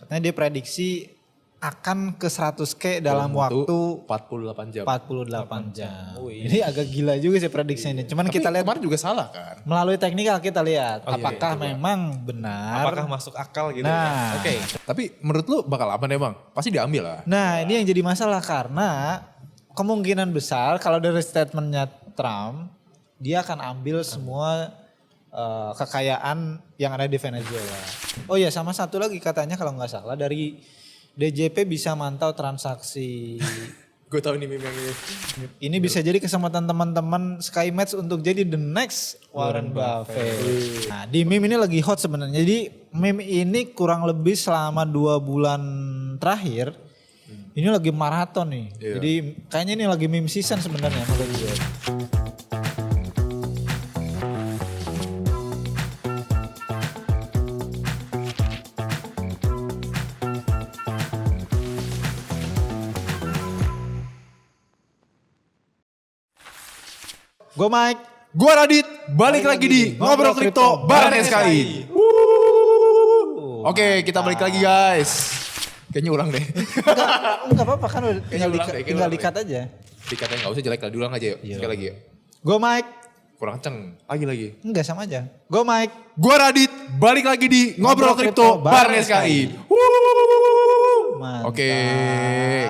Katanya dia prediksi akan ke 100K dalam waktu 48 jam. 48 jam. Oh, iya. Ini agak gila juga sih prediksinya ini. Cuman Tapi kita lihat kemarin juga salah kan? melalui teknikal kita lihat Oh, iya, apakah coba. memang benar. Apakah masuk akal gitu Nah. ya? Oke. Tapi menurut lu bakal apa nih bang? Pasti diambil lah. Nah, ini yang jadi masalah karena kemungkinan besar kalau dari statementnya Trump, dia akan ambil semua kekayaan yang ada di Venezuela. Oh iya, sama satu lagi katanya kalau nggak salah dari DJP bisa mantau transaksi. Gue tahu nih meme yang ini. Ini bisa jadi kesempatan teman-teman SkyMatch untuk jadi the next Warren Buffett. Nah, di meme ini lagi hot sebenarnya. Jadi meme ini kurang lebih selama 2 bulan terakhir. Ini lagi maraton nih. Iya. Jadi kayaknya ini lagi meme season sebenarnya menurut gue. Gue Mike. Gue Radit, balik lagi di Ngobrol Kripto bareng SKI. Oke, kita balik lagi guys. Kayaknya ulang deh. Enggak apa-apa kan udah tinggal, ulang deh, kayaknya tinggal ulang dikat aja. Dikatanya gak usah jelek lah, diulang aja yuk. Sekali lagi yuk. Gue Mike. Kurang kenceng, lagi. Enggak sama aja. Gue Mike. Gue Radit, balik lagi di Ngobrol Kripto bareng SKI. Mantap. Oke,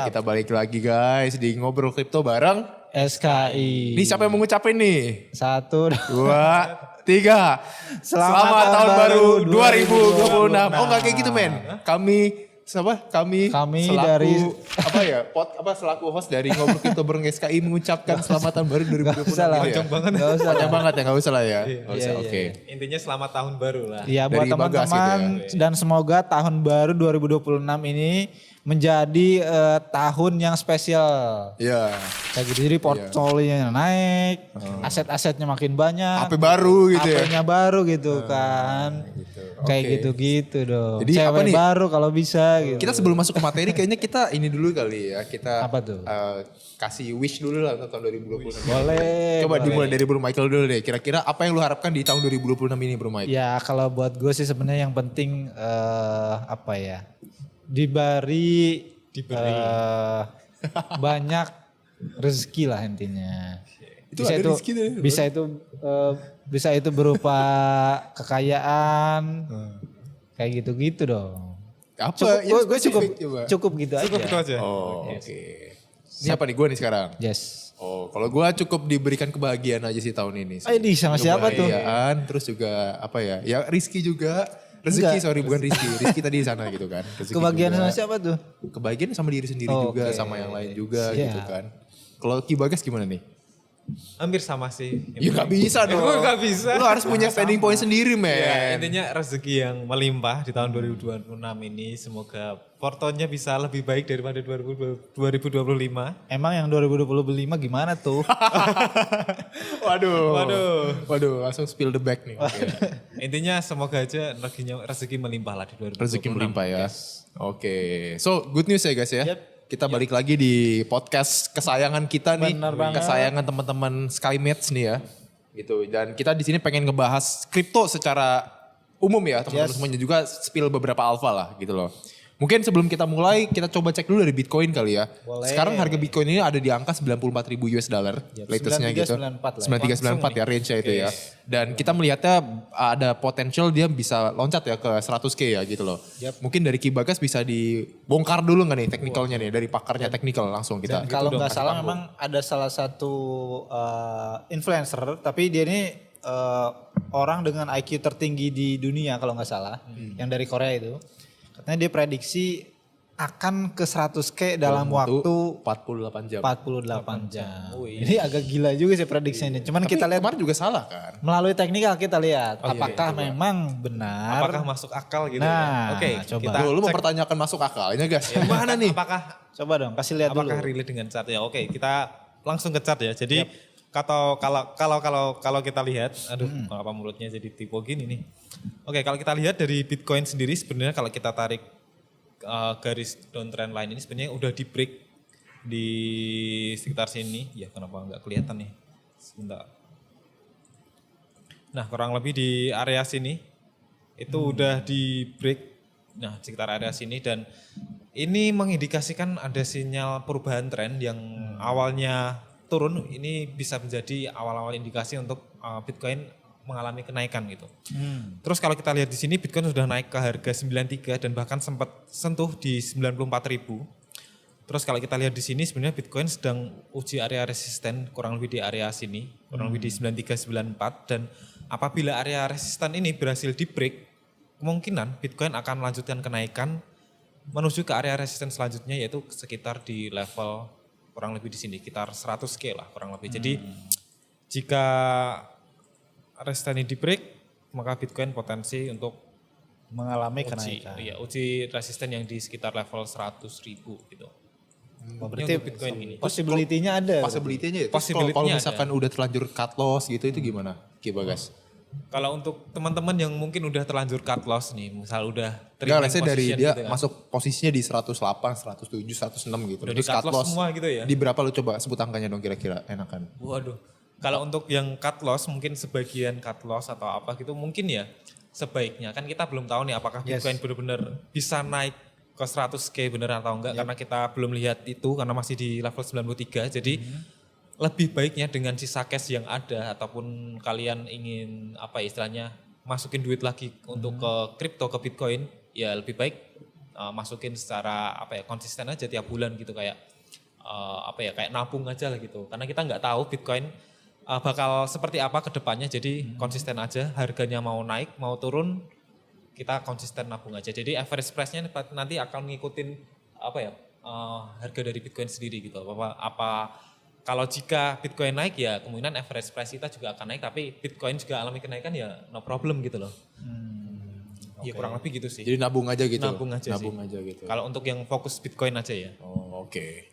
kita balik lagi guys di Ngobrol Kripto bareng. SKI. Ini siapa yang mau ngucapin nih? 1, 2, 3. Selamat tahun baru 2026. Oh enggak kayak gitu men. Kami Kami selaku, dari- apa ya? Selaku host dari Ngobrol Kripto bareng SKI mengucapkan selamat tahun baru 2026 usah lah. gitu ya. Panjang banget. Gak usah. Panjang banget ya, enggak usah lah ya. Enggak usah. Iya, Oke. Intinya selamat tahun baru lah. Iya buat Dari Bagas teman-teman gitu dan semoga tahun baru 2026 ini menjadi tahun yang spesial. Iya. Kayak gitu. Jadi portfolionya naik, aset-asetnya makin banyak. HP baru gitu ya. HP-nya baru gitu kan. Kayak Oke. gitu-gitu dong. Jadi apa Cewek nih? baru kalau bisa gitu. Kita sebelum masuk ke materi kayaknya kita ini dulu kali ya. Kita Apa tuh? kasih wish dulu lah untuk tahun 2026. Boleh. Coba boleh. dimulai dari Bro Michael dulu deh. Kira-kira apa yang lu harapkan di tahun 2026 ini Bro Mike? Ya kalau buat gue sih sebenarnya yang penting apa ya, diberi banyak rezeki lah intinya. Itu ada rezeki tuh. Bisa itu berupa kekayaan, kayak gitu-gitu dong. Apa? Yang Gue spesifik, coba. cukup gitu aja. Itu aja. Oh, oke. Siapa nih gue nih sekarang? Yes. Oh, kalau gue cukup diberikan kebahagiaan aja sih tahun ini. Di sama siapa tuh? Kebahagiaan, terus juga apa ya? Ya Rizky juga. Rezeki, Enggak. sorry bukan Rizky. Rizky tadi di sana gitu kan. Rezeki Kebahagiaan juga. sama siapa tuh? Kebahagiaan sama diri sendiri Oh, juga, oke. sama yang lain juga Siap. gitu kan. Kalau Ki Bagas gimana nih? Hampir sama sih. Ya gak bisa dong. Gak bisa. Lu harus punya spending point sendiri men. Ya, intinya rezeki yang melimpah di tahun 2026 ini. Semoga portonya bisa lebih baik daripada 2025. Emang yang 2025 gimana tuh? Waduh, langsung spill the bag nih. Oke. Intinya semoga aja rezeki melimpah lah di 2026. Rezeki melimpah ya. Oke. So, good news ya guys ya. Yep. Kita balik lagi di podcast kesayangan kita nih. Benar banget. Kesayangan teman-teman SkyMatch nih ya. Gitu. Dan kita di sini pengen ngebahas kripto secara umum ya, teman-teman Yes. semuanya juga spill beberapa alpha lah gitu loh. Mungkin sebelum kita mulai, kita coba cek dulu dari Bitcoin kali ya. Boleh. Sekarang harga Bitcoin ini ada di angka 94.000 US dollar. Yep, Latestnya gitu. 93.94 lah. 93.94 ya range-nya itu ya. Dan kita melihatnya ada potensial dia bisa loncat ya ke 100K ya gitu loh. Yep. Mungkin dari Ki Bagas bisa dibongkar dulu nggak nih teknikalnya nih, dari pakarnya teknikal langsung kita. Dan kalau gitu dong, nggak kasih salah panggung. memang ada salah satu influencer, tapi dia ini orang dengan IQ tertinggi di dunia kalau nggak salah, yang dari Korea itu. Katanya dia prediksi akan ke 100K dalam waktu 48 jam. 48 jam. Ini agak gila juga sih prediksinya ini. Cuman Tapi kita lihat kemarin juga salah kan? melalui teknikal kita lihat iya, apakah memang benar. Apakah masuk akal gitu Nah, ya? Oke, coba. kita Lu cek mempertanyakan masuk akalnya guys. Gimana nih? apakah Coba dong kasih lihat dulu. apakah relate dengan chart ya? Oke, kita langsung ke chart ya. Jadi kalau kita lihat, aduh, kenapa mulutnya jadi tipe gini nih. Oke, kalau kita lihat dari Bitcoin sendiri sebenarnya kalau kita tarik garis downtrend line ini sebenarnya udah di break di sekitar sini. Ya, kenapa nggak kelihatan nih? Sebentar. Nah, kurang lebih di area sini itu udah di break Nah, sekitar area sini, dan ini mengindikasikan ada sinyal perubahan tren yang awalnya turun, ini bisa menjadi awal-awal indikasi untuk Bitcoin mengalami kenaikan gitu. Terus kalau kita lihat di sini Bitcoin sudah naik ke harga 93 dan bahkan sempat sentuh di 94.000. Terus kalau kita lihat di sini sebenarnya Bitcoin sedang uji area resisten kurang lebih di area sini, kurang lebih di 9394, dan apabila area resisten ini berhasil di break, kemungkinan Bitcoin akan melanjutkan kenaikan menuju ke area resisten selanjutnya, yaitu sekitar di level kurang lebih di sini, sekitar 100K lah kurang lebih. Jadi jika resisten ini di break, maka Bitcoin potensi untuk mengalami kenaikan. uji resisten yang di sekitar level 100.000 gitu. Berarti Untuk Bitcoin ini. possibility-nya ada. Possibility-nya itu Possibility-nya kalau ada. misalkan udah terlanjur cut loss gitu itu gimana? Ki Bagas. Kalau untuk teman-teman yang mungkin udah terlanjur cut loss nih, misal udah Enggak, trading let's say dari position dia gitu kan. masuk posisinya di 108, 107, 106 gitu. Udah di cut loss semua gitu ya? Di berapa lu coba sebut angkanya dong kira-kira enakan? Waduh, kalau untuk yang cut loss mungkin sebagian cut loss atau apa gitu mungkin ya sebaiknya, kan kita belum tahu nih apakah Bitcoin benar-benar bisa naik ke 100K bener atau enggak, karena kita belum lihat itu karena masih di level 93. Jadi lebih baiknya dengan sisa cash yang ada ataupun kalian ingin apa ya, istilahnya masukin duit lagi untuk ke kripto, ke Bitcoin, ya lebih baik masukin secara apa ya, konsisten aja tiap bulan gitu, kayak apa ya, kayak nabung aja lah gitu. Karena kita nggak tahu Bitcoin bakal seperti apa ke depannya, jadi konsisten aja, harganya mau naik mau turun kita konsisten nabung aja. Jadi average price-nya nanti akan ngikutin apa ya, harga dari Bitcoin sendiri gitu. Apa kalau jika Bitcoin naik ya kemungkinan average price kita juga akan naik, tapi Bitcoin juga alami kenaikan ya no problem gitu loh. Ya kurang lebih gitu sih. Jadi nabung aja gitu. Nabung aja Nabung sih. aja gitu. Kalau untuk yang fokus Bitcoin aja ya. Oh, oke.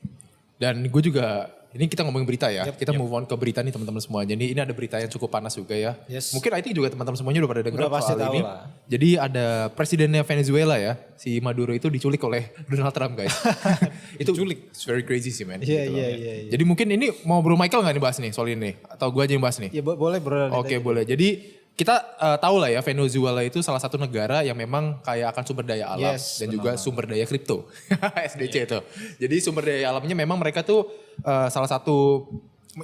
Dan gue juga, ini kita ngomongin berita ya. Kita move on ke berita nih teman-teman semua. Jadi ini ada berita yang cukup panas juga ya. Yes. Mungkin I think juga teman-teman semuanya udah pada dengar Udah pasti soal tahu ini. lah. Jadi ada presidennya Venezuela ya, si Maduro itu diculik oleh Donald Trump guys. Itu diculik. It's very crazy sih man. Iya, Gitu loh. iya. Jadi mungkin ini mau Bro Michael gak nih bahas nih soal ini? Atau gue aja yang bahas nih? Ya boleh bro. Oke boleh. Jadi kita tahu lah ya Venezuela itu salah satu negara yang memang kaya akan sumber daya alam Yes, dan juga sumber daya kripto. SDC itu. Jadi sumber daya alamnya memang mereka tuh salah satu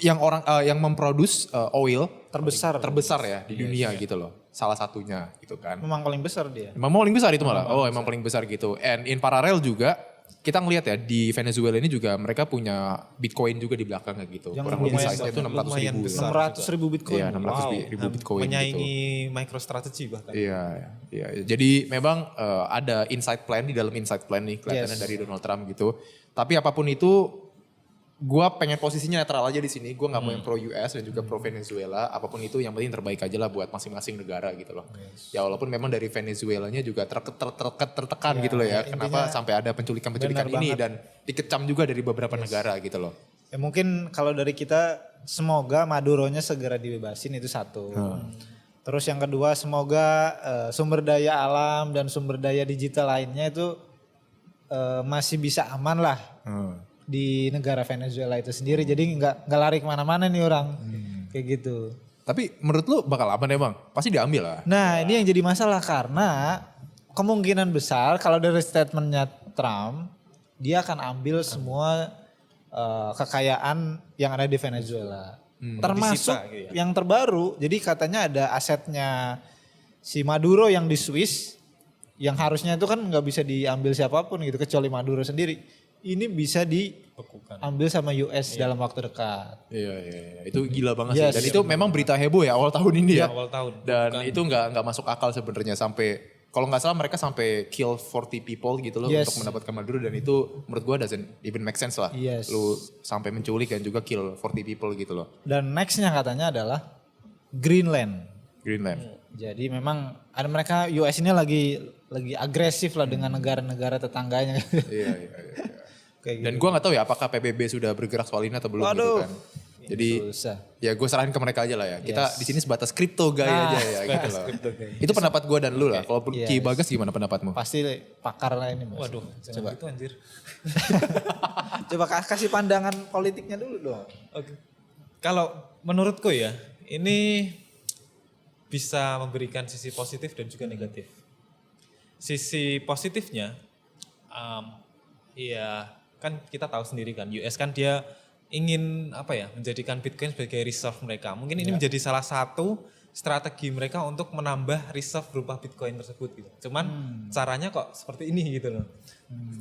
yang yang memproduce oil terbesar ya di dunia gitu loh. Salah satunya gitu kan. Memang paling besar dia. Emang paling besar itu malah. Oh, emang paling besar gitu. And in parallel juga kita ngelihat ya di Venezuela ini juga mereka punya Bitcoin juga di belakangnya gitu. Yang Kurang lebih lumayan size-nya itu 600 lumayan ribu. besar. 600.000 Bitcoin. Iya, 600 ribu Bitcoin gitu. Menyaingi MicroStrategy bahkan. Iya, iya. Jadi memang ada inside plan di dalam inside plan nih kelihatannya dari Donald Trump gitu. Tapi apapun itu, gue pengen posisinya netral aja di sini. Gue nggak mau yang pro US dan juga pro Venezuela. Apapun itu yang penting terbaik aja lah buat masing-masing negara gitu loh. Ya walaupun memang dari Venezuelanya juga tertekan gitu loh ya. Kenapa sampai ada penculikan-penculikan ini dan dikecam juga dari beberapa negara gitu loh. Ya mungkin kalau dari kita semoga Maduronya segera dibebasin, itu satu. Terus yang kedua semoga sumber daya alam dan sumber daya digital lainnya itu masih bisa aman lah di negara Venezuela itu sendiri. Jadi nggak lari kemana-mana nih orang kayak gitu. Tapi menurut lu bakal aman emang? Pasti diambil lah. Nah ini yang jadi masalah karena kemungkinan besar kalau dari statementnya Trump dia akan ambil semua kekayaan yang ada di Venezuela. Termasuk disita gitu ya. yang terbaru. Jadi katanya ada asetnya si Maduro yang di Swiss yang harusnya itu kan nggak bisa diambil siapapun gitu kecuali Maduro sendiri. Ini bisa diambil sama US dalam waktu dekat. Iya, itu gila banget Yes. sih. Dan itu memang berita heboh ya awal tahun ini ya. Awal tahun. Dan itu nggak masuk akal sebenarnya sampai kalau nggak salah mereka sampai kill 40 people gitu loh Yes. untuk mendapatkan Maduro, dan itu menurut gua doesn't even make sense lah. Yes. Lu sampai menculik dan juga kill 40 people gitu loh. Dan nextnya katanya adalah Greenland. Greenland. Jadi memang ada mereka US ini lagi agresif lah dengan negara-negara tetangganya. Iya. Kayak gitu. Dan gua nggak tahu ya apakah PBB sudah bergerak soal ini atau belum gitu Waduh. kan. Jadi Susah. ya gue serahin ke mereka aja lah ya. Kita Yes. di sini sebatas kripto guy aja ya gitu loh. Itu pendapat gue dan lu lah. Kalau Yes. Ki Bagas gimana pendapatmu? Pasti pakar lah ini Mas. Waduh, jangan gitu anjir. Coba kasih pandangan politiknya dulu dong. Oke. Kalau menurutku ya, ini bisa memberikan sisi positif dan juga negatif. sisi positifnya, ya kan kita tahu sendiri kan, US kan dia ingin menjadikan Bitcoin sebagai reserve mereka. Mungkin ini menjadi salah satu strategi mereka untuk menambah reserve berupa Bitcoin tersebut gitu. Cuman caranya kok seperti ini gitu loh.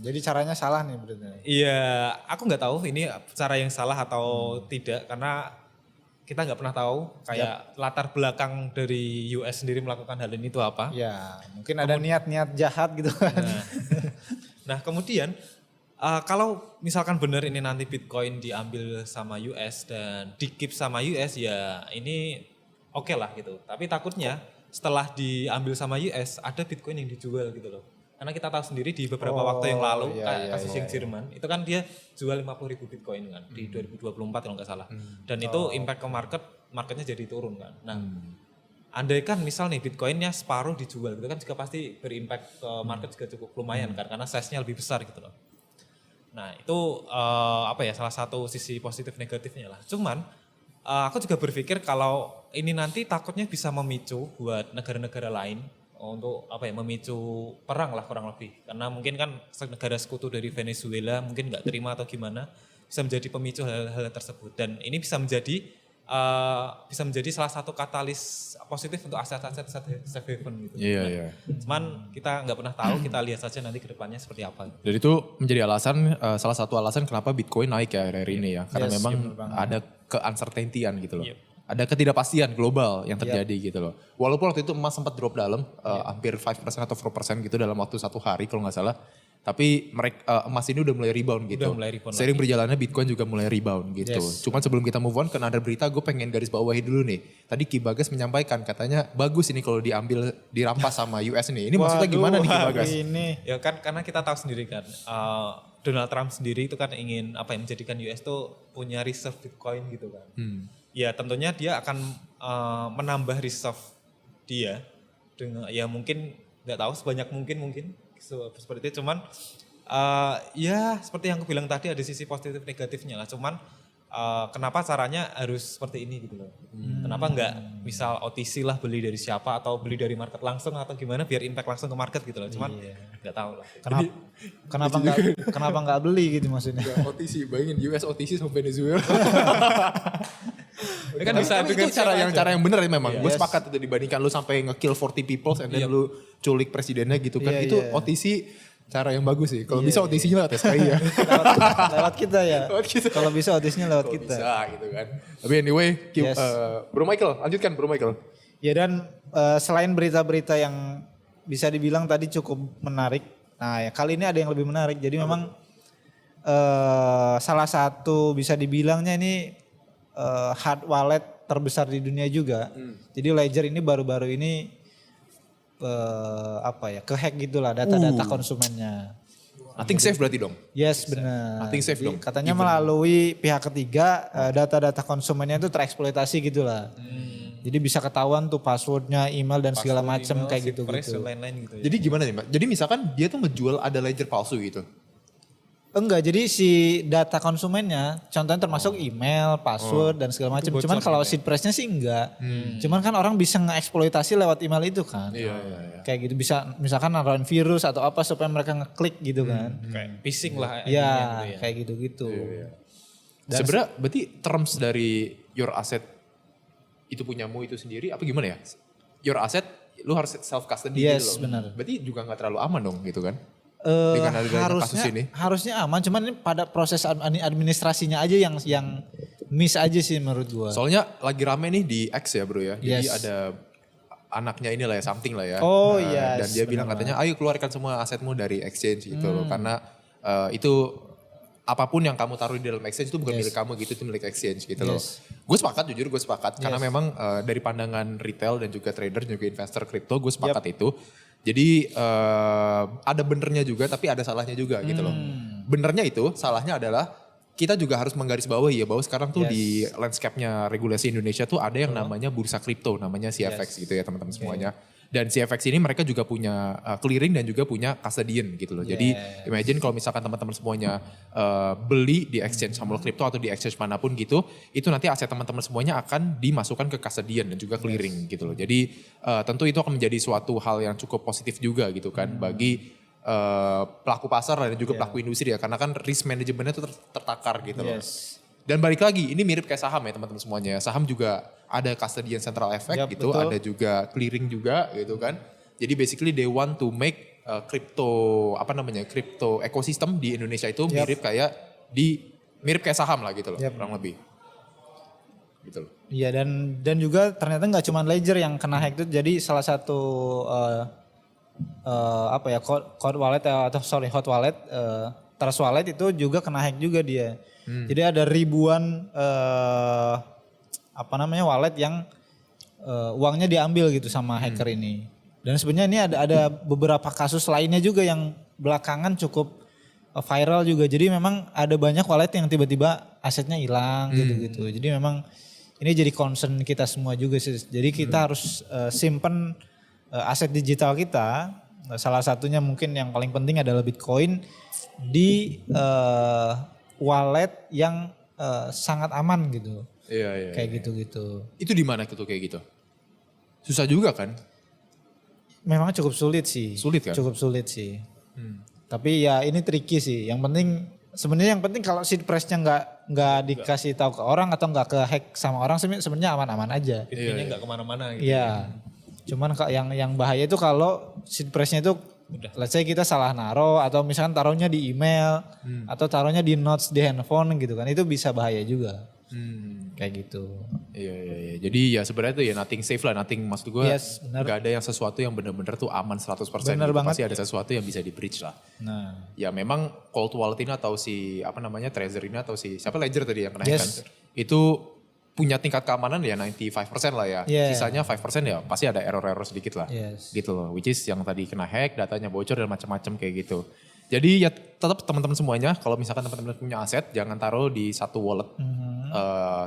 Jadi caranya salah nih berarti. Iya, aku nggak tahu ini cara yang salah atau tidak karena kita nggak pernah tahu kayak latar belakang dari US sendiri melakukan hal ini itu apa. Ya, mungkin ada niat-niat jahat gitu kan. Nah kemudian kalau misalkan benar ini nanti Bitcoin diambil sama US dan di-keep sama US ya ini oke lah gitu. Tapi takutnya setelah diambil sama US ada Bitcoin yang dijual gitu loh. Karena kita tahu sendiri di beberapa waktu yang lalu kasus yang Jerman itu kan dia jual 50.000 Bitcoin kan di 2024 kalau nggak salah. Dan itu impact ke marketnya jadi turun kan. Nah, andai kan misal nih Bitcoinnya separuh dijual gitu kan juga pasti berimpact ke market juga cukup lumayan kan karena size-nya lebih besar gitu loh. Nah, itu salah satu sisi positif negatifnya lah. Cuman aku juga berpikir kalau ini nanti takutnya bisa memicu buat negara-negara lain untuk memicu perang lah kurang lebih karena mungkin kan negara sekutu dari Venezuela mungkin nggak terima atau gimana bisa menjadi pemicu hal-hal tersebut dan ini bisa menjadi salah satu katalis positif untuk aset-aset safe haven gitu. Iya. Cuman kita nggak pernah tahu, kita lihat saja nanti ke depannya seperti apa. Jadi itu menjadi alasan salah satu alasan kenapa Bitcoin naik ya hari ini ya karena memang ada ke-uncertainty-an gitu loh. Ada ketidakpastian global yang terjadi gitu loh. Walaupun waktu itu emas sempat drop dalam hampir 5% atau 4% gitu dalam waktu 1 hari kalau nggak salah. Tapi emas ini udah mulai rebound gitu. Seiring berjalannya Bitcoin juga mulai rebound gitu. Cuman sebelum kita move on ke another berita gue pengen garis bawahi dulu nih. Tadi Ki Bagas menyampaikan katanya bagus ini kalau dirampas sama US nih. Ini maksudnya gimana nih Ki Bagas? Ya kan karena kita tahu sendiri kan Donald Trump sendiri itu kan ingin menjadikan US tuh punya reserve Bitcoin gitu kan. Ya tentunya dia akan menambah reserve dia dengan ya mungkin nggak tahu sebanyak mungkin seperti itu cuman ya seperti yang aku bilang tadi ada sisi positif negatifnya lah cuman kenapa caranya harus seperti ini gitu loh. Kenapa nggak misal OTC lah beli dari siapa atau beli dari market langsung atau gimana biar impact langsung ke market gitu loh. Cuman nggak tahu lah. Kenapa nggak beli gitu maksudnya? OTC, bayangin US OTC sama Venezuela. Kan bisa itu cara yang benar ya memang. Gue sepakat itu dibandingkan lu sampai nge-kill 40 people and then lu culik presidennya gitu kan. Itu OTC cara yang bagus sih. Kalau bisa OTC-nya lewat SKI ya. lewat kita ya. Kalau bisa OTC-nya lewat kita. Bisa gitu kan. Tapi anyway, Bro Michael, lanjutkan Bro Michael. Ya dan selain berita-berita yang bisa dibilang tadi cukup menarik. Nah ya kali ini ada yang lebih menarik. Jadi memang salah satu bisa dibilangnya ini hard wallet terbesar di dunia juga. Jadi Ledger ini baru-baru ini kehack gitulah data-data konsumennya. Nothing safe berarti dong? Yes benar. Nothing safe dong? Katanya melalui pihak ketiga data-data konsumennya itu tereksploitasi gitulah. Jadi bisa ketahuan tuh passwordnya, email dan segala macam kayak gitu-gitu. Lain-lain gitu ya. Jadi gimana nih Mbak? Jadi misalkan dia tuh ngejual ada ledger palsu gitu? Enggak, jadi si data konsumennya contohnya termasuk email, password dan segala macam. Cuman kalau seed price-nya sih enggak. Cuman kan orang bisa ngeeksploitasi lewat email itu kan. Iya. Kayak gitu bisa misalkan naruhin virus atau apa supaya mereka ngeklik gitu kan. Kayak phishing lah. Iya, kayak gitu-gitu. Sebenarnya berarti terms dari your asset itu punyamu itu sendiri apa gimana ya? Your asset lu harus self custody gitu loh. Benar. Berarti juga gak terlalu aman dong gitu kan? Dengan adanya kasus ini. Harusnya aman, cuman ini pada proses administrasinya aja yang miss aja sih menurut gua. Soalnya lagi rame nih di X ya bro ya. Jadi ada anaknya ini lah ya, something lah ya. Oh iya. Dan dia bilang katanya ayo keluarkan semua asetmu dari exchange gitu loh. Karena itu apapun yang kamu taruh di dalam exchange itu bukan milik kamu gitu, itu milik exchange gitu loh. Gue sepakat, jujur gue sepakat. Karena memang dari pandangan retail dan juga trader juga investor kripto gue sepakat itu. Jadi ada benernya juga tapi ada salahnya juga gitu loh. Benernya itu, salahnya adalah kita juga harus menggarisbawahi ya bahwa sekarang tuh di landscape-nya regulasi Indonesia tuh ada yang namanya bursa kripto, namanya CFX gitu ya teman-teman semuanya. Dan si FX ini mereka juga punya clearing dan juga punya custodian gitu loh. Jadi imagine kalau misalkan teman-teman semuanya beli di exchange Samuel Crypto atau di exchange manapun gitu, itu nanti aset teman-teman semuanya akan dimasukkan ke custodian dan juga clearing gitu loh. Jadi tentu itu akan menjadi suatu hal yang cukup positif juga gitu kan bagi pelaku pasar dan juga pelaku industri ya. Karena kan risk manajemennya itu tertakar gitu loh. Dan balik lagi, ini mirip kayak saham ya teman-teman semuanya. Saham juga ada custodian central effect gitu, betul. ada juga clearing juga gitu kan. Jadi basically they want to make crypto ekosistem di Indonesia itu mirip kayak saham lah gitu loh, kurang lebih. Gitu loh. Iya, dan juga ternyata nggak cuma Ledger yang kena hack itu, jadi salah satu cold wallet hot wallet, Trust Wallet itu juga kena hack juga dia. Jadi ada ribuan wallet yang uangnya diambil gitu sama hacker ini. Dan sebenarnya ini ada beberapa kasus lainnya juga yang belakangan cukup viral juga. Jadi memang ada banyak wallet yang tiba-tiba asetnya hilang gitu-gitu. Jadi memang ini jadi concern kita semua juga sih. Jadi kita harus simpen aset digital kita. Salah satunya mungkin yang paling penting adalah Bitcoin di wallet yang sangat aman gitu. Iya. Kayak gitu-gitu. Itu di mana gitu kayak gitu? Susah juga kan? Memang cukup sulit sih. Sulit kan? Cukup sulit sih. Tapi ya ini tricky sih. Yang penting kalau seed price-nya nggak dikasih tahu ke orang atau nggak ke hack sama orang, sebenarnya aman-aman aja. Bitcoin-nya nggak kemana-mana gitu. Iya. Cuman yang bahaya itu kalau seed price-nya itu let's say kita salah naro atau misalkan taruhnya di email atau taruhnya di notes di handphone gitu kan, itu bisa bahaya juga. Kayak gitu. Iya. Jadi ya sebenarnya itu ya nothing safe lah, maksud gue gak ada yang sesuatu yang benar-benar tuh aman 100%. Bener gitu. banget. Pasti ada sesuatu yang bisa di breach lah. Nah. Ya memang cold wallet ini atau si Trezor ini atau si siapa Ledger tadi yang kena hack kan. Itu punya tingkat keamanan ya 95% lah ya. Sisanya 5% ya pasti ada error-error sedikit lah. Gitu loh. Which is yang tadi kena hack, datanya bocor dan macam-macam kayak gitu. Jadi ya tetap teman-teman semuanya kalau misalkan teman-teman punya aset jangan taruh di satu wallet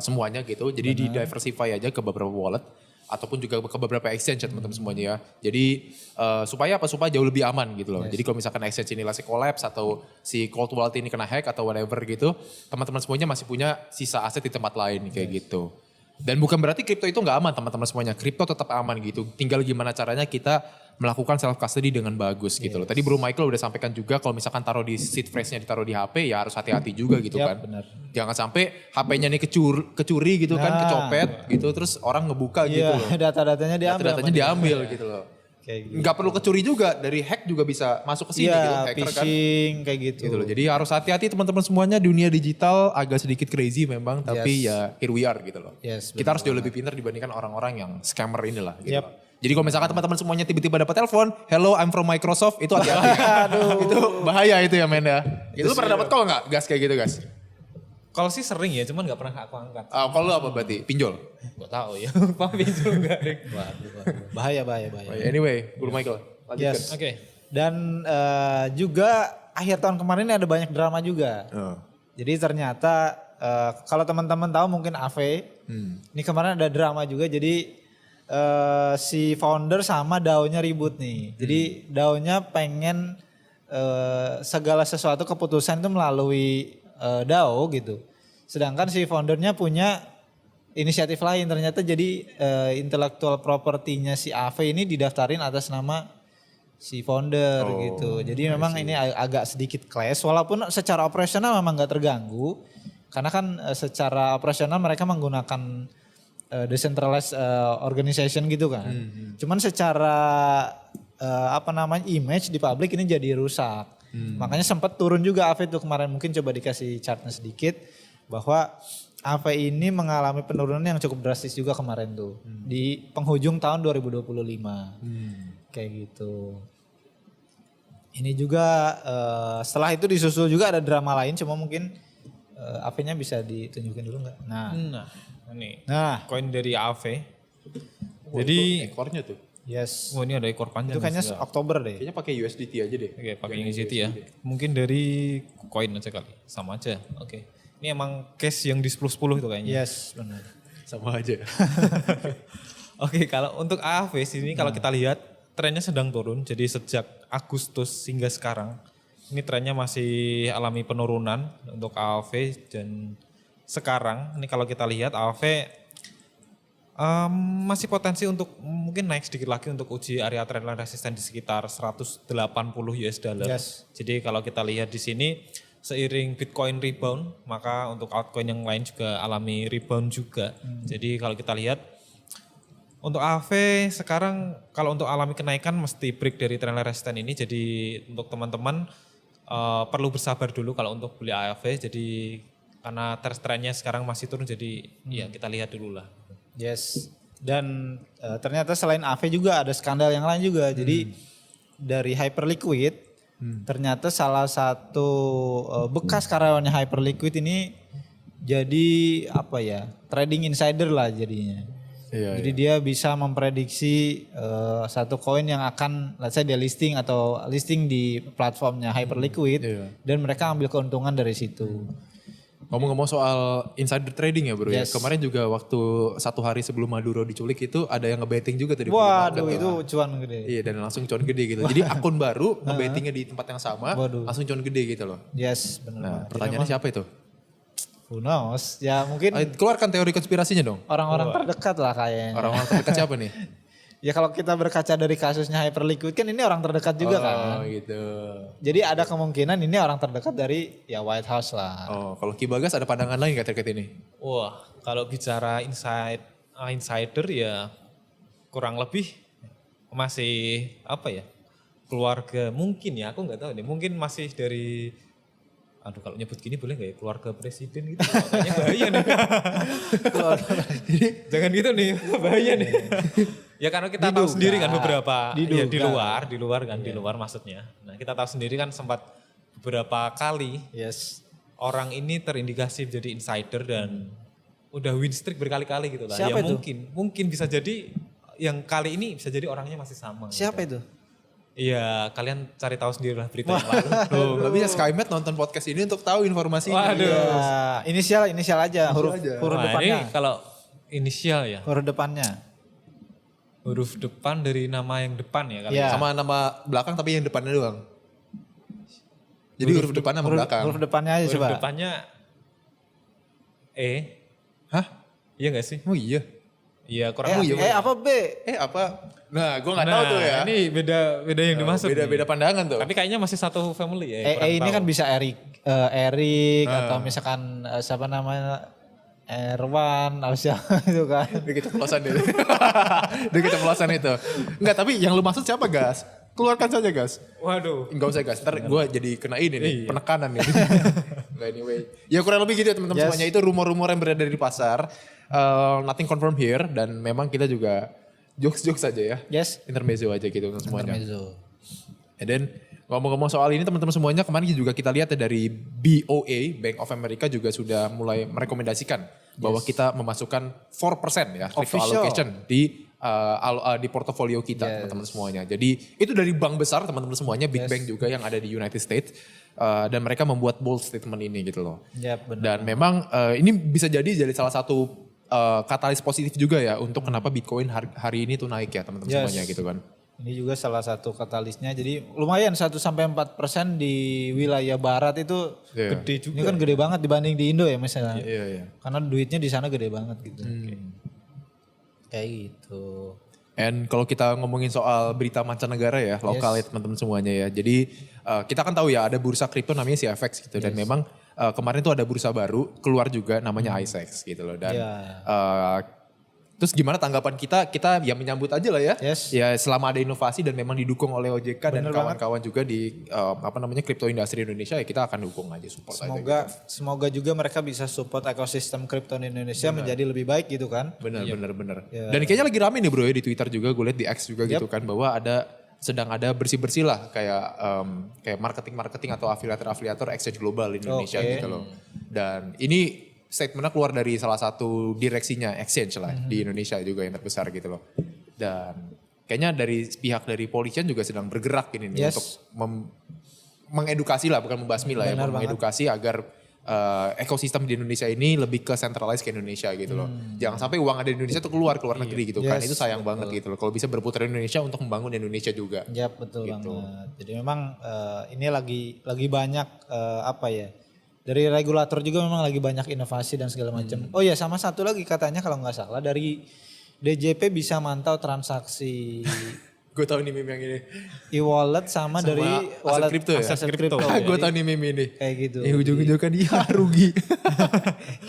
semuanya gitu. Jadi di diversify aja ke beberapa wallet ataupun juga ke beberapa exchange ya teman-teman semuanya ya. Jadi supaya jauh lebih aman gitu loh. Jadi kalau misalkan exchange ini lagi collapse atau si cold wallet ini kena hack atau whatever gitu, teman-teman semuanya masih punya sisa aset di tempat lain kayak gitu. Dan bukan berarti kripto itu nggak aman teman-teman semuanya. Kripto tetap aman gitu. Tinggal gimana caranya kita melakukan self custody dengan bagus gitu loh. Tadi Bro Michael udah sampaikan juga kalau misalkan taruh di seed phrase-nya ditaruh di HP ya harus hati-hati juga gitu kan. Benar. Jangan sampai HP-nya nih kecuri gitu kan, kecopet gitu terus orang ngebuka gitu loh. Data-datanya diambil. Data-datanya diambil gitu loh. Kayak gitu. Nggak perlu kecuri juga, dari hack juga bisa masuk ke sini gitu, hacker kan. Phishing kayak gitu. Gitu loh. Jadi harus hati-hati teman-teman semuanya, dunia digital agak sedikit crazy memang, tapi ya here we are gitu loh. Kita harus jauh lebih pintar dibandingkan orang-orang yang scammer inilah gitu. Jadi kalau misalkan teman-teman semuanya tiba-tiba dapat telepon, hello I'm from Microsoft, itu hati-hati. Itu bahaya itu ya men ya. Itu lu pernah dapat call nggak gas kayak gitu guys? Kalau sih sering ya, cuman gak pernah aku angkat. Kalau apa berarti? Pinjol? Gak tahu ya, Pak pinjol enggak. Bahaya. Anyway, Bro Michael. Yes. Oke. Dan juga akhir tahun kemarin ini ada banyak drama juga. Jadi ternyata kalau teman-teman tahu mungkin AV, ini kemarin ada drama juga. Jadi si founder sama DAO-nya ribut nih. Jadi DAO-nya pengen segala sesuatu keputusan itu melalui DAO gitu. Sedangkan si foundernya punya inisiatif lain. Ternyata jadi intellectual property-nya si AV ini didaftarin atas nama si founder gitu. Jadi memang ini agak sedikit clash. Walaupun secara operasional memang gak terganggu. Karena kan secara operasional mereka menggunakan decentralized organization gitu kan. Cuman secara image di publik ini jadi rusak. Makanya sempat turun juga AV itu kemarin, mungkin coba dikasih chartnya sedikit bahwa AV ini mengalami penurunan yang cukup drastis juga kemarin tuh di penghujung tahun 2025. Kayak gitu. Ini juga setelah itu disusul juga ada drama lain, cuma mungkin AV-nya bisa ditunjukin dulu nggak? Nah, koin dari AV. Jadi ekornya tuh. Yes. Ini ada ekor panjang. Itu kayaknya Oktober deh. Kayaknya pakai USDT aja deh. Oke, pakai USDT ya. Mungkin dari koin aja kali. Sama aja. Oke. Ini emang case yang di 10-10 itu kayaknya. Yes, benar. Sama aja. Oke, kalau untuk AV sini kalau kita lihat trennya sedang turun. Jadi sejak Agustus hingga sekarang ini trennya masih alami penurunan untuk AOV dan sekarang ini kalau kita lihat AOV masih potensi untuk mungkin naik sedikit lagi untuk uji area trendline resisten di sekitar 180 US dollar. Yes. Jadi kalau kita lihat di sini seiring Bitcoin rebound, maka untuk altcoin yang lain juga alami rebound juga. Jadi kalau kita lihat untuk AV sekarang kalau untuk alami kenaikan mesti break dari trendline resisten ini. Jadi untuk teman-teman perlu bersabar dulu kalau untuk beli AV. Jadi karena trennya sekarang masih turun, jadi ya kita lihat dulu lah. Yes. Dan ternyata selain AV juga ada skandal yang lain juga. Jadi dari Hyperliquid ternyata salah satu bekas karyawannya Hyperliquid ini jadi apa ya, trading insider lah jadinya. Jadi dia bisa memprediksi satu koin yang akan let's say dia listing atau listing di platformnya Hyperliquid dan mereka ambil keuntungan dari situ. Ngomong-ngomong soal insider trading ya bro ya. Yes. Kemarin juga waktu 1 hari sebelum Maduro diculik itu ada yang ngebetting juga tadi. Waduh itu cuan gede. Iya dan langsung cuan gede gitu. Jadi akun baru ngebettingnya di tempat yang sama langsung cuan gede gitu loh. Yes benar. Nah pertanyaannya siapa itu? Who knows? Ya mungkin Keluarkan teori konspirasinya dong. orang-orang terdekat lah kayaknya. Orang-orang terdekat siapa nih? Ya kalau kita berkaca dari kasusnya Hyperliquid kan ini orang terdekat juga kan. Oh gitu. Jadi ada kemungkinan ini orang terdekat dari ya White House lah. Oh kalau Ki Bagas ada pandangan lain gak terkait ini? Wah, kalau bicara insider ya kurang lebih masih apa ya, keluarga mungkin ya, aku nggak tahu nih, mungkin masih dari, aduh kalau nyebut gini boleh nggak ya, keluarga presiden gitu, kayaknya bahaya nih. Jangan gitu nih, bahaya nih. Ya karena kita tahu sendiri kan beberapa, ya di luar maksudnya. Nah kita tahu sendiri kan sempat beberapa kali orang ini terindikasi menjadi insider dan udah win streak berkali-kali gitu lah. Siapa ya itu? mungkin bisa jadi yang kali ini bisa jadi orangnya masih sama. Siapa itu? Iya, kalian cari tahu sendiri lah berita yang lalu. Tuh, gak bisa Skymet nonton podcast ini untuk tahu informasi. Waduh. Ya, inisial aja, huruf Wah, depannya. ini kalau inisial ya, Huruf depannya. huruf depan dari nama yang depan ya kali. Iya. Sama nama belakang tapi yang depannya doang. Jadi huruf depannya sama belakang. Huruf depannya aja Huruf coba. depannya E. Hah? Iya gak sih? Oh iya. Iya, kurang lebih. apa B? Apa? Nah gue gak tahu tuh ya. Ini beda yang dimaksud. Beda pandangan tuh. Tapi kayaknya masih satu family ya. kurang Ini tahu. kan bisa Erik atau misalkan siapa namanya Erwan atau siapa itu kan. Udah kita pelosan deh. Udah kita pelosan itu. Enggak tapi yang lu maksud siapa Gas? Keluarkan saja Gas. Waduh. Enggak usah Gas. Ntar gue jadi kena ini nih. Penekanan nih. Nggak, anyway. Ya kurang lebih gitu ya teman-teman semuanya. Itu rumor-rumor yang beredar di pasar. Nothing confirmed here. Dan memang kita juga jokes-jokes aja ya. Yes. Intermezzo aja gitu untuk semuanya. Intermezzo. And then ngomong-ngomong soal ini teman-teman semuanya, kemarin juga kita lihat ya dari BOA, Bank of America juga sudah mulai merekomendasikan bahwa kita memasukkan 4% ya crypto Official. allocation di portofolio kita teman-teman semuanya. Jadi itu dari bank besar teman-teman semuanya, big bank juga yang ada di United States. Dan mereka membuat bold statement ini gitu loh. Yap, benar. Dan memang ini bisa jadi salah satu katalis positif juga ya untuk kenapa Bitcoin hari ini tuh naik ya teman-teman semuanya gitu kan. Ini juga salah satu katalisnya. Jadi lumayan 1-4% di wilayah barat itu Gede juga. ini kan gede banget dibanding di Indo ya misalnya. Iya. Karena duitnya di sana gede banget gitu. Kayak gitu. And kalau kita ngomongin soal berita mancanegara ya, lokal ya teman-teman semuanya ya. Jadi kita kan tahu ya ada bursa kripto namanya CFX gitu. Dan memang kemarin tuh ada bursa baru keluar juga namanya ICEX gitu loh. Dan terus gimana tanggapan kita? Kita ya menyambut aja lah ya. Ya selama ada inovasi dan memang didukung oleh OJK dan kawan-kawan juga di kripto industri Indonesia ya kita akan dukung aja support aja gitu. Semoga juga mereka bisa support ekosistem kripto di Indonesia menjadi lebih baik gitu kan. Bener. Dan kayaknya lagi rame nih bro ya di Twitter juga, gue lihat di X juga gitu kan bahwa sedang ada bersih-bersih lah kayak marketing atau afiliator exchange global di Indonesia gitu loh. Dan ini statementnya keluar dari salah satu direksinya exchange lah di Indonesia juga yang terbesar gitu loh. Dan kayaknya dari pihak dari polisian juga sedang bergerak ini nih untuk mengedukasi lah, bukan membasmi lah ya, mengedukasi agar ekosistem di Indonesia ini lebih ke centralized ke Indonesia gitu loh. Jangan sampai uang ada di Indonesia tuh keluar ke luar negeri gitu kan. Yes, Itu sayang banget gitu loh. Kalau bisa berputar di Indonesia untuk membangun Indonesia juga. Ya betul Gitu. banget. Jadi memang ini lagi banyak apa ya? Dari regulator juga memang lagi banyak inovasi dan segala macam. Oh ya sama satu lagi katanya kalau nggak salah dari DJP bisa mantau transaksi Gue tahu nih meme yang ini. e-wallet sama dari aset wallet kripto ya? aset Aset kripto. kripto. Gue tahu nih meme ini. Kayak gitu. Ujung-ujungnya kan dia rugi.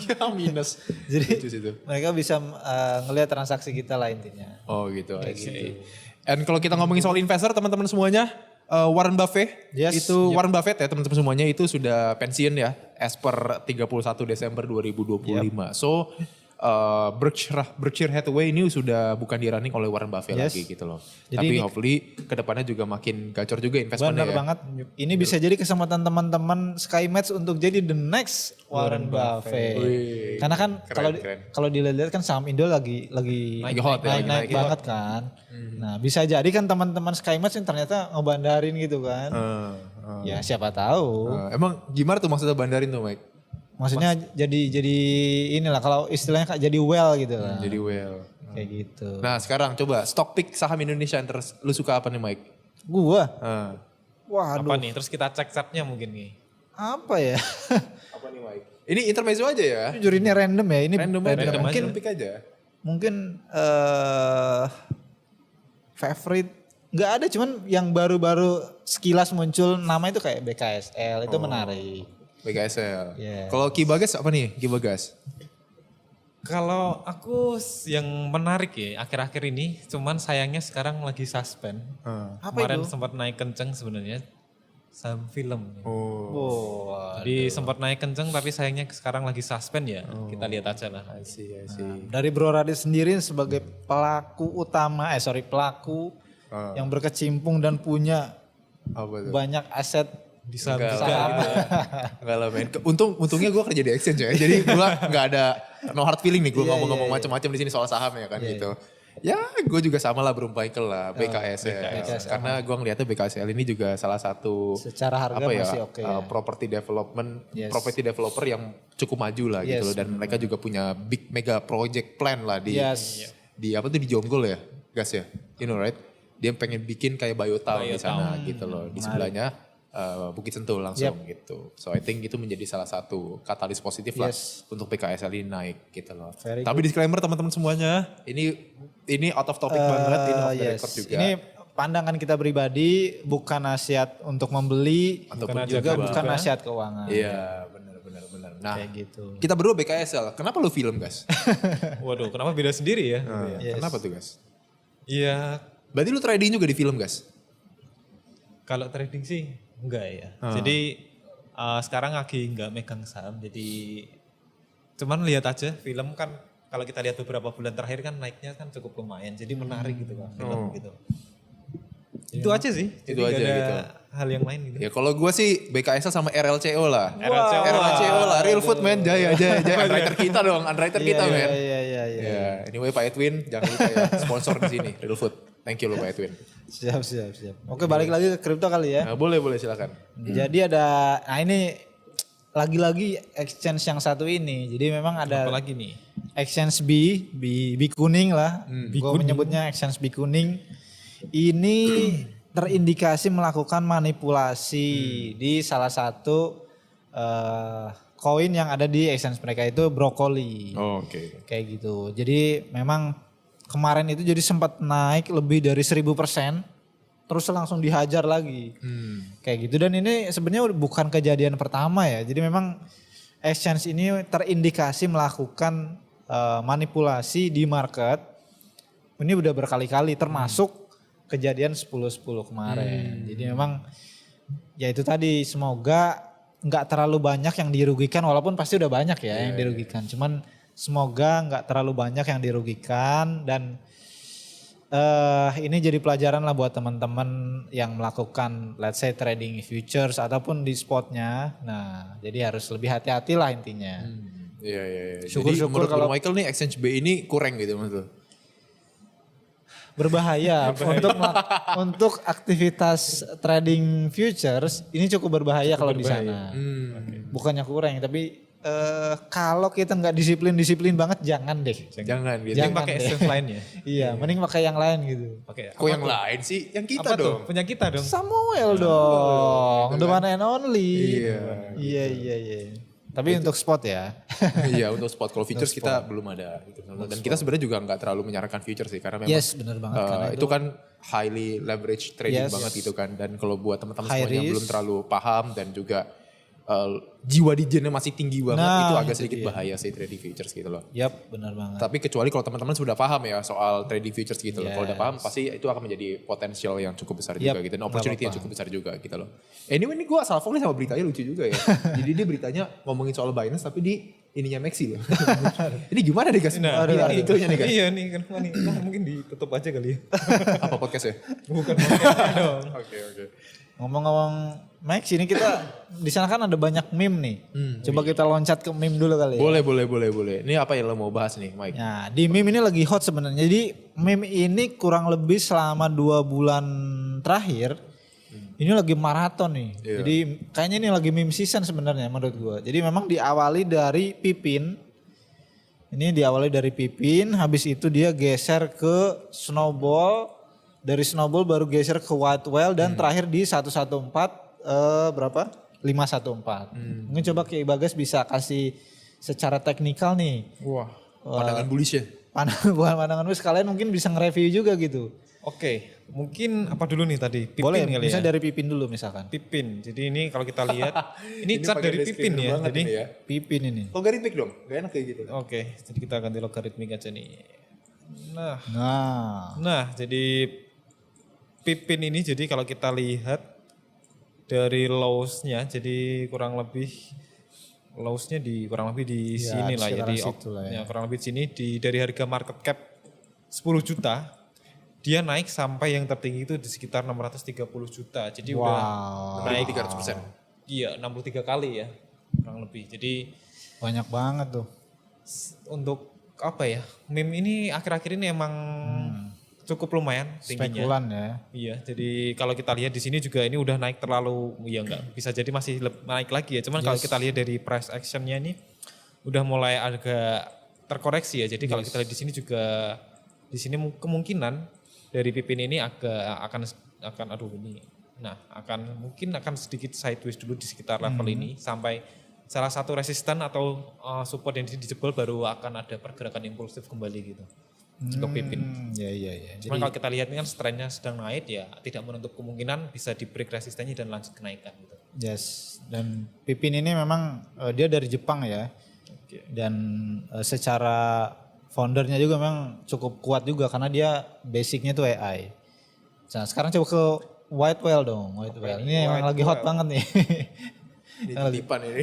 Ya minus. Jadi Lucu sih itu. mereka bisa ngelihat transaksi kita lah intinya. Oh gitu. I see. And kalau kita ngomongin soal investor teman-teman semuanya, Warren Buffett Yes. itu Warren Buffett ya teman-teman semuanya itu sudah pensiun ya as per 31 Desember 2025. So Berkshire Hathaway ini sudah bukan di-running oleh Warren Buffett Yes. lagi gitu loh. Jadi Tapi ini- hopefully kedepannya juga makin gacor juga investmentnya Benar ya. banget. Ini bisa jadi kesempatan teman-teman SkyMatch untuk jadi the next Warren Buffett. Wih, Karena kan keren. kalau dilihat kan saham Indo lagi Lagi hot ya, lagi naik naik. banget kan. Nah, bisa jadi kan teman-teman SkyMatch yang ternyata ngebandarin gitu kan. Ya siapa tahu. Emang gimana tuh maksudnya bandarin tuh Mike? Maksudnya jadi inilah kalau istilahnya kayak jadi well gitu lah. Jadi well. Kayak gitu. Nah sekarang coba stock pick saham Indonesia yang lu suka apa nih Mike? Gua. Ah. Waduh. Apa nih? Terus kita cek chartnya mungkin nih. Apa ya? Apa nih Mike? Ini intermezzo aja ya? Jujur ini random ya. Ini Random aja. Mungkin Random pick aja. mungkin favorite nggak ada, cuman yang baru-baru sekilas muncul nama itu kayak BKSL itu menarik. BKSL. Yeah. Kalau Ki Bagas apa nih? Ki Bagas? Kalau aku yang menarik ya akhir-akhir ini, cuman sayangnya sekarang lagi suspend. Apa Kemarin itu? sempat naik kenceng sebenarnya saham film. Oh. Oh, Jadi sempat naik kenceng tapi sayangnya sekarang lagi suspend ya. Kita lihat aja lah. I see. dari Bro Radit sendiri sebagai pelaku utama, pelaku yang berkecimpung dan punya Apa tuh? banyak aset Di saham Enggak juga lah. gitu. Enggak lah men. Untungnya gue kerja di exchange ya. Jadi gue gak ada no hard feeling nih. Gue ngomong-ngomong macam-macam di sini soal saham ya kan gitu. Ya gue juga sama lah Broomcycle lah BKSL. Karena gue ngeliatnya BKSL ini juga salah satu secara harga apa ya, masih oke ya. property development, Yes. property developer yang cukup maju lah gitu Yes, loh. Dan mereka juga punya big mega project plan lah di Yes. di apa tuh di Jonggol ya, Gas ya, you know right? Dia pengen bikin kayak Biotown di sana gitu loh. Di sebelahnya Bukit Sentul langsung gitu. So I think itu menjadi salah satu katalis positif lah Yes. untuk PKSL ini naik gitu loh. Very Tapi disclaimer teman-teman semuanya, ini out of topic banget, ini off the Yes. record juga. Ini pandangan kita pribadi, bukan nasihat untuk membeli, Ataupun juga juga bukan nasihat keuangan. Iya, benar. Nah, Kayak gitu. kita berdua BKSL. Kenapa lu film, Gas? Waduh, kenapa beda sendiri ya? Yes. Kenapa tuh, Gas? Iya, Berarti lu trading juga di film, Gas? kalau trading sih enggak ya. Jadi sekarang lagi enggak megang saham. Jadi cuman lihat aja film kan kalau kita lihat beberapa bulan terakhir kan naiknya kan cukup lumayan. Jadi menarik gitu kan film gitu. Itu aja sih. Jadi Itu nggak aja ada gitu. hal yang lain gitu. Ya kalau gue sih BKSL sama RLCO lah. RLCO lah, Real Food man, jaya. Underwriter kita dong, underwriter kita men. Iya. Ya, anyway Pak Edwin, jangan lupa ya sponsor di sini, Real Food. Thank you loh Pak Edwin. Siap. Oke, balik lagi ke kripto kali ya. Nah, boleh silakan. Jadi ada, nah ini lagi-lagi exchange yang satu ini. Jadi memang ada Apalagi nih. exchange B kuning lah. Gue menyebutnya exchange B kuning. Ini terindikasi melakukan manipulasi di salah satu koin yang ada di exchange mereka itu brokoli. Oh, oke. Kayak gitu. Jadi memang kemarin itu jadi sempat naik lebih dari 1000%. Terus langsung dihajar lagi. Kayak gitu. Dan ini sebenarnya bukan kejadian pertama ya. Jadi memang exchange ini terindikasi melakukan manipulasi di market. Ini udah berkali-kali termasuk kejadian 10-10 kemarin. Jadi memang ya itu tadi, semoga nggak terlalu banyak yang dirugikan, walaupun pasti udah banyak ya yang dirugikan. Cuman semoga nggak terlalu banyak yang dirugikan dan ini jadi pelajaran lah buat teman-teman yang melakukan let's say trading futures ataupun di spotnya. Nah jadi harus lebih hati-hati lah intinya. Iya. Jadi Syukur-syukur menurut kalau- Michael nih exchange B ini kurang gitu maksud lu? berbahaya. Untuk aktivitas trading futures ini cukup berbahaya kalau di sana. Bukannya kurang, tapi kalau kita nggak disiplin banget jangan deh. Jangan gitu. Jangan pakai essence lainnya. Iya, mending pakai yang lain gitu. Pakai Kok yang lain sih? Yang kita apa tuh? dong. Punya kita dong. Samuel dong, the one and only. Iya. Iya. Tapi untuk spot ya. Iya, untuk spot. Kalau futures kita belum ada. Gitu. Dan kita sebenarnya juga nggak terlalu menyarankan futures sih. Karena memang Yes, benar banget. Karena itu kan highly leverage trading banget gitu kan. Dan kalau buat teman-teman High semuanya yang risk. belum terlalu paham dan juga jiwa dijennya masih tinggi banget, Nah, itu agak itu sedikit dia. bahaya sih trading futures gitu loh. Yap, benar banget. Tapi kecuali kalau teman-teman sudah paham ya soal trading futures gitu loh. Kalau udah Yes. paham pasti itu akan menjadi potensial yang cukup besar juga gitu. Dan opportunity yang cukup besar juga gitu loh. Anyway ini gue asal sama beritanya lucu juga ya. Jadi dia beritanya ngomongin soal Binance tapi di ininya Maxi loh. Ini gimana nih guys? Nah, Ini artikelnya nih guys. Iya nih kan mungkin ditutup aja kali ya. Apa podcast ya? Bukan podcast dong. Oke. Ngomong-ngomong Max, ini kita di sana kan ada banyak meme nih. Coba kita loncat ke meme dulu kali ya. Boleh. Ini apa yang lo mau bahas nih Mike? Nah, di meme ini lagi hot sebenarnya. Jadi meme ini kurang lebih selama 2 bulan terakhir ini lagi maraton nih. Iya. Jadi kayaknya ini lagi meme season sebenarnya menurut gua. Jadi memang diawali dari Pipin. Ini diawali dari Pipin, habis itu dia geser ke Snowball. Dari Snowball baru geser ke White Whale dan terakhir di 114 berapa? 514. Mungkin coba Ki Bagas bisa kasih secara teknikal nih. Wah, pandangan bullish ya? Bukan pandangan lu sekalian mungkin bisa nge-review juga gitu. Oke, mungkin apa dulu nih tadi? Pipin Boleh, kali bisa ya. dari Pipin dulu misalkan. Pipin. Jadi ini kalau kita lihat ini chart dari Pipin ya. Jadi Pipin ini. logaritmik dong, gak enak kayak gitu. oke, jadi kita ganti logaritmik aja nih. Nah, Nah, jadi Pipin ini jadi kalau kita lihat dari lows-nya jadi kurang lebih lows-nya di kurang lebih di Ya, sini lah ya sekitaran di situ lah ya. kurang lebih di sini dari harga market cap 10 juta dia naik sampai yang tertinggi itu di sekitar 630 juta. Jadi udah naik 300%. Iya, 63 kali ya kurang lebih. Jadi banyak banget tuh. untuk apa ya? Meme ini akhir-akhir ini emang cukup lumayan tingginya. Spekulan ya. Iya, jadi kalau kita lihat di sini juga ini udah naik terlalu, ya enggak bisa jadi masih naik lagi ya. Cuman kalau kita lihat dari price actionnya ini udah mulai agak terkoreksi ya. Jadi kalau kita lihat di sini juga di sini kemungkinan dari Pipin ini akan mungkin akan sedikit sideways dulu di sekitar level ini sampai salah satu resisten atau support yang dijebol baru akan ada pergerakan impulsif kembali gitu. Untuk Pipin. Iya. Cuman kalau kita lihat ini kan trennya sedang naik ya tidak menutup kemungkinan bisa di break resistennya dan lanjut kenaikan gitu. Yes. Dan Pipin ini memang dia dari Jepang ya. Dan secara foundernya juga memang cukup kuat juga karena dia basicnya tuh AI. Nah sekarang coba ke White Whale dong. White Whale. Ini emang lagi hot banget nih. Ini titipan ini.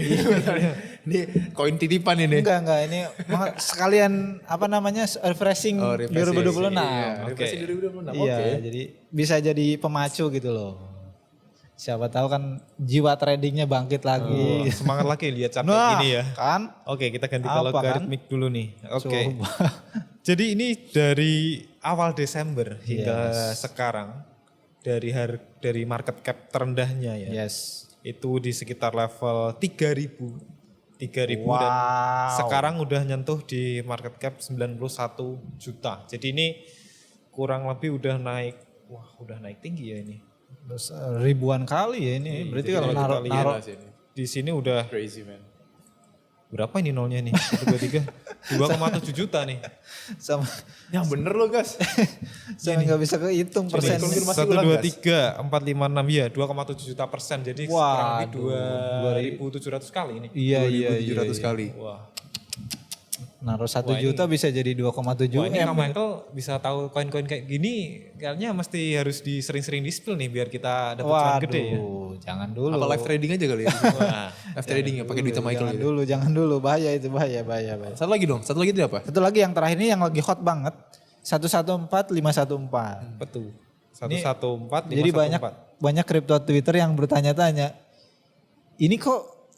Ini koin titipan ini. Enggak. Ini sekalian apa namanya refreshing 2026. Refreshing 2026. Iya, jadi bisa jadi pemacu gitu loh. Siapa tahu kan jiwa tradingnya bangkit lagi. Semangat lagi lihat chart Nah, ini ya. kan? Oke, kita ganti ke Apa, logaritmik dulu nih. Oke. Coba. Jadi ini dari awal Desember hingga sekarang dari market cap terendahnya ya. Yes. Itu di sekitar level 3.000 dan Wow. sekarang udah nyentuh di market cap 91 juta. Jadi ini kurang lebih udah naik tinggi ya ini. Terus, ribuan kali ya ini. Berarti kalau kalau naruh kita lihat di sini udah Crazy man. berapa ini nolnya nih? 2,7 juta nih. sama Yang bener loh guys. sama nggak bisa kehitung persen. konfirmasi 1, ulang, 2, 3, 4, 5, 6 ya 2,7 juta persen. Jadi kurang lebih 2.700 kali ini. Iya. 2.700 kali. Wah. Naruh 1 juta bisa jadi 2,7 Wah ini M. Kak Michael bisa tahu koin-koin kayak gini kayaknya mesti harus sering-sering di-spill nih biar kita dapat cuan gede ya. Jangan dulu. Apa live trading aja kali ya? Wah. Live trading ya pakai duitnya Michael gitu. Jangan dulu. Bahaya itu, bahaya. Satu lagi dong, satu lagi itu apa? Satu lagi yang terakhir ini yang lagi hot banget. 114 514. Betul. 114 Jadi banyak kripto Twitter yang bertanya-tanya. Ini kok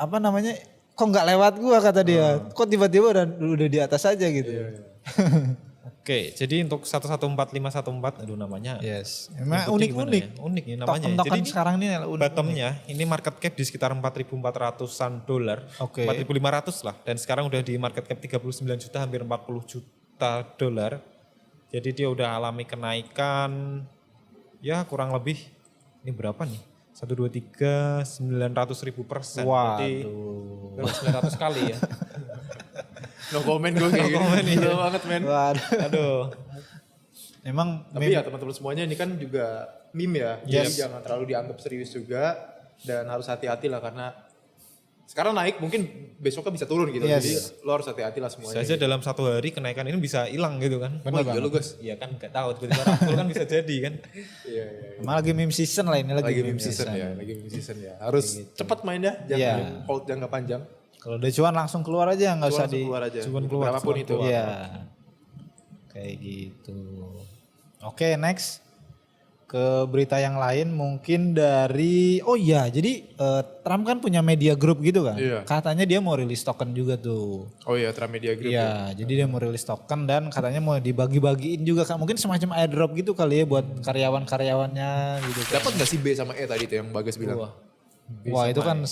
apa namanya? Kok nggak lewat gua kata dia. Kok tiba-tiba udah di atas aja gitu. Oke, jadi untuk 114514 aduh namanya. Yes. Emang nyebutnya gimana unik-unik. ya? Unik nih namanya. Token-token Jadi ini sekarang ini unik. bottomnya ini market cap di sekitar 4.400-an dolar. Oke. 4.500 lah. Dan sekarang udah di market cap 39 juta hampir 40 juta dolar. Jadi dia udah alami kenaikan ya kurang lebih ini berapa nih? 1, 2, 3, 900.000%. Jadi Waduh. 900 kali ya. No comment gue kayak gini. comment, iya. Gila banget men. Waduh. Aduh. Emang Tapi ya teman-teman semuanya ini kan juga meme ya. Yes. Jadi jangan terlalu dianggap serius juga. Dan harus hati-hati lah karena sekarang naik mungkin besoknya bisa turun gitu. Yes. Jadi lo harus hati-hati lah semuanya. Saja dalam satu hari kenaikan ini bisa hilang gitu kan. Oh iya lo guys. Iya kan gak tahu tiba-tiba rapul kan bisa jadi kan. Iya iya. emang lagi meme season lah ini Lagi meme season ya. Lagi meme season ya. Harus cepat main ya. Jangan Iya. hold jangka panjang. Kalau udah cuan langsung keluar aja nggak usah Langsung di. keluar aja. Cuman keluar, Berapapun cuman itu. Iya. Kayak gitu. Oke, next. Ke berita yang lain mungkin dari jadi Trump kan punya media group gitu kan. Iya. Katanya dia mau rilis token juga tuh. Oh iya, Tramedia Group ya. Iya, jadi dia mau rilis token dan katanya mau dibagi-bagiin juga kan. Mungkin semacam airdrop gitu kali ya buat karyawan-karyawannya gitu kan. Dapat gak sih B sama E tadi tuh yang Bagas bilang? Wah, itu kan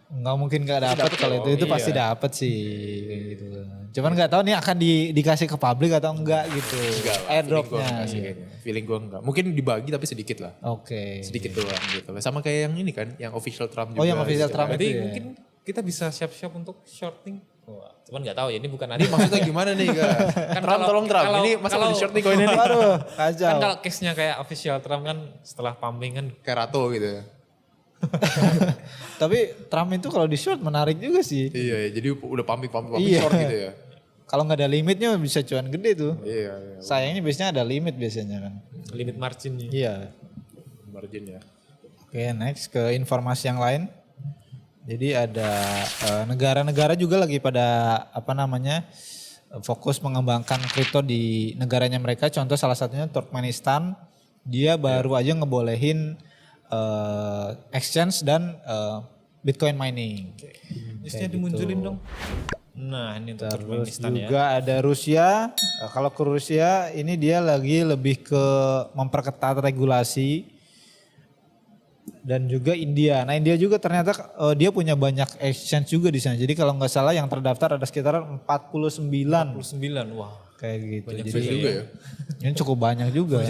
nggak mungkin nggak dapat kalau itu pasti Iya. dapat sih kayak gitu. Cuman nggak tahu nih akan dikasih ke publik atau enggak gitu. Enggak lah, Airdropnya. feeling gue enggak sih kayaknya. Feeling gue enggak. Mungkin dibagi tapi sedikit lah. Oke. Sedikit doang gitu. Sama kayak yang ini kan, yang official Trump juga. Oh, yang official gitu. Trump Berarti itu ya. mungkin kita bisa siap-siap untuk shorting. Wah, cuman nggak tahu ya ini bukan nanti Maksudnya gimana nih guys? Trump kalau- tolong Trump. kalau- Ini masa kalau- di short nih koinnya nih? Waduh, kan kacau. kalau case-nya kayak official Trump kan setelah pumping kan Kayak Rato gitu ya. Tapi Trump itu kalau di short menarik juga sih. Iya, jadi udah pumping Iya. short gitu ya. Kalau nggak ada limitnya bisa cuan gede tuh. Iya, iya. Sayangnya biasanya ada limit biasanya kan. limit marginnya. Iya. Margin ya. Oke, next ke informasi yang lain. Jadi ada negara-negara juga lagi pada fokus mengembangkan kripto di negaranya mereka. Contoh salah satunya Turkmenistan, dia baru aja ngebolehin exchange dan Bitcoin mining. Justnya dimunculin dong. Nah ini untuk Terus Turkmenistan ya. juga ada Rusia. Kalau ke Rusia ini dia lagi lebih ke memperketat regulasi. Dan juga India. Nah India juga ternyata dia punya banyak exchange juga di sana. Jadi kalau nggak salah yang terdaftar ada sekitar 49 49, wah. kayak gitu. Banyak Jadi juga ya. ini cukup banyak juga.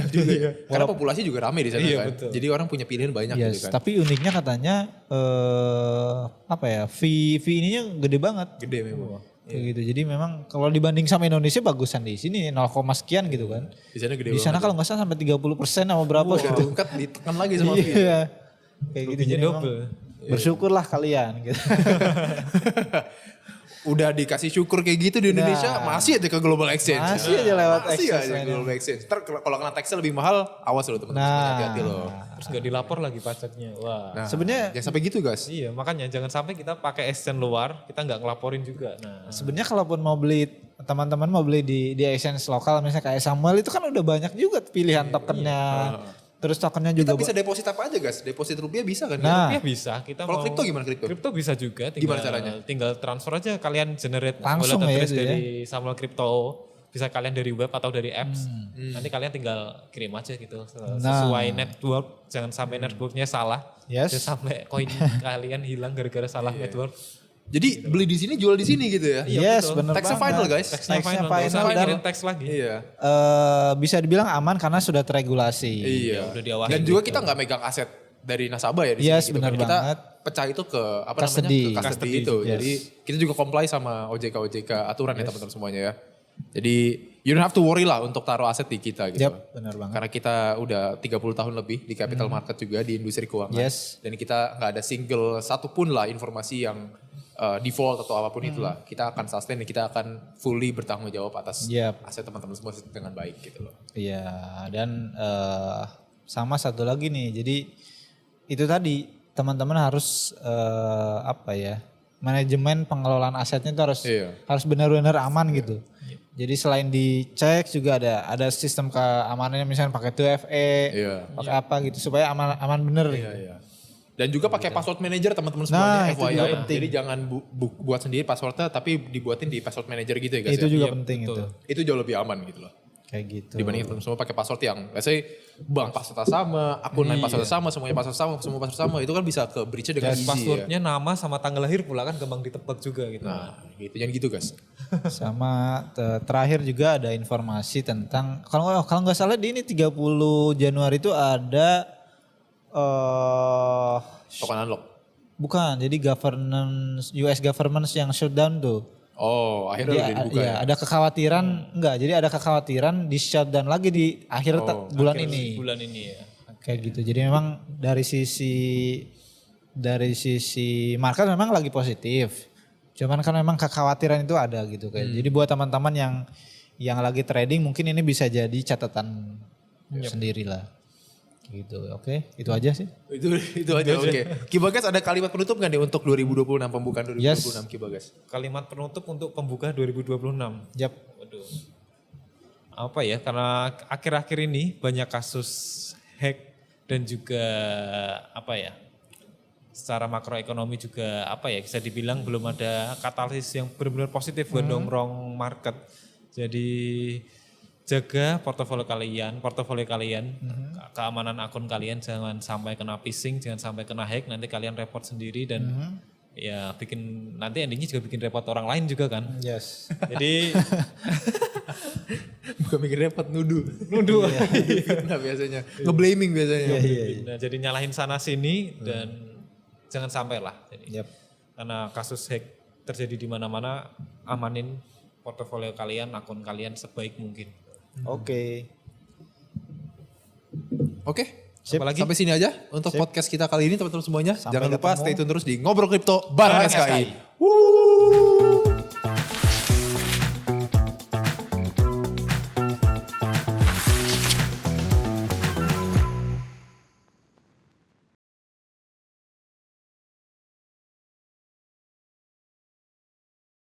Karena populasi juga rame di sana Iya, kan. betul. Jadi orang punya pilihan banyak Yes, gitu kan. tapi uniknya katanya fee ininya gede banget. Gede memang. Kayak gitu. Jadi memang kalau dibanding sama Indonesia bagusan di sini 0, sekian gitu kan. Di sana gede Di sana kalau nggak salah sampai 30% sama berapa gitu. Diangkat, ditekan lagi sama fee. Iya. Kayak gitu. Ruginya Jadi memang double. bersyukurlah kalian gitu. Udah dikasih syukur kayak gitu di Indonesia, masih aja ke Global Exchange. Masih aja lewat Masih exchange aja ke lainnya. Global Exchange. Ntar kalau kena taxnya lebih mahal, awas loh teman-teman. Nah. Hati-hati loh. Terus gak dilapor lagi pajaknya. Wah. Nah, Sebenarnya- jangan sampai gitu guys. Iya makanya jangan sampai kita pakai exchange luar, kita nggak ngelaporin juga. Nah Sebenarnya kalaupun mau beli teman-teman mau beli di exchange lokal misalnya kayak Samuel itu kan udah banyak juga pilihan tokennya. Terus tokennya Kita juga bisa deposit apa aja guys? Deposit rupiah bisa kan? Nah. rupiah bisa. Kita Kalau mau kripto gimana kripto? Kripto bisa juga. Gimana caranya? Tinggal transfer aja kalian generate Langsung wallet ya address itu ya? dari Samuel Crypto. Bisa kalian dari web atau dari apps. Nanti kalian tinggal kirim aja gitu. Sesuai network. Jangan sampai networknya salah. Yes. Jangan sampai koin kalian hilang gara-gara salah network. Jadi beli di sini, jual di sini gitu ya? Yes, betul. bener Taxnya banget. final guys. Taxnya Taxnya final. Nggak usah final mikirin dan- tax lagi. Iya. Bisa dibilang aman karena sudah teregulasi. Iya. udah diawasin Dan juga gitu. kita nggak megang aset dari nasabah ya di Yes, sini. Gitu. benar kan. Kita banget. pecah itu ke apa Custody. namanya? Ke custody Custody itu. juga. Jadi kita juga comply sama OJK aturan ya teman-teman semuanya ya. Jadi you don't have to worry lah untuk taruh aset di kita gitu. Yap, benar banget. Karena kita udah 30 tahun lebih di capital market juga di industri keuangan. Yes. Dan kita nggak ada single satupun lah informasi yang default atau apapun itulah. Kita akan sustain dan kita akan fully bertanggung jawab atas Yap. aset teman-teman semua dengan baik gitu loh. Iya, dan sama satu lagi nih. Jadi itu tadi teman-teman harus manajemen pengelolaan asetnya itu harus benar-benar aman gitu. Jadi selain dicek juga ada sistem keamanannya misalnya pakai 2FA, Iya. pakai apa gitu supaya aman bener. Iya, iya. Dan juga pakai password manager teman-teman Nah, semuanya itu FYI. juga penting. Jadi jangan buat sendiri passwordnya tapi dibuatin di password manager gitu ya guys. Itu ya. juga Iya, penting betul. itu. Itu jauh lebih aman gitu loh. Kayak gitu. Dibandingin semua pakai password yang let's say bank passwordnya sama, akun lain passwordnya sama, semuanya password sama, semua password sama. Itu kan bisa ke breach-nya dengan easy ya. Passwordnya nama sama tanggal lahir pula kan gampang ditebak juga gitu. Nah gitu, jangan gitu guys. Sama terakhir juga ada informasi tentang kalau nggak salah di ini 30 Januari itu ada Token unlock. bukan, jadi US government yang shutdown tuh. Oh akhirnya udah dibuka ya. Ada kekhawatiran enggak, jadi ada kekhawatiran di shutdown lagi di akhir bulan ini. Bulan ini ya. Kayak gitu. Jadi memang dari sisi market memang lagi positif. Cuman kan memang kekhawatiran itu ada gitu kayak. Jadi buat teman-teman yang lagi trading mungkin ini bisa jadi catatan sendiri lah. Gitu. Oke, itu aja sih. Itu aja oke. Kibagas ada kalimat penutup nggak nih untuk 2026 pembukaan 2026 Kibagas? Kalimat penutup untuk pembuka 2026. Yap. Waduh. Apa ya, karena akhir-akhir ini banyak kasus hack dan juga apa ya, secara makroekonomi juga apa ya, bisa dibilang belum ada katalisis yang benar-benar positif buat dongkrong market. Jadi jaga portofolio kalian, keamanan akun kalian, jangan sampai kena phishing, jangan sampai kena hack, nanti kalian report sendiri dan ya nanti endingnya juga bikin repot orang lain juga kan. Yes. Jadi Bukan mikir repot, nuduh. Nah biasanya, ngeblaming biasanya. Nah, jadi nyalahin sana sini dan jangan sampai lah. Jadi, Yap. karena kasus hack terjadi di mana-mana, amanin portofolio kalian, akun kalian sebaik mungkin. Oke. Sip. Sampai sini aja untuk podcast kita kali ini teman-teman semuanya. Sampai Jangan lupa ketemu. stay tune terus di Ngobrol Kripto bareng Bareng SKI. SKI. Wuh.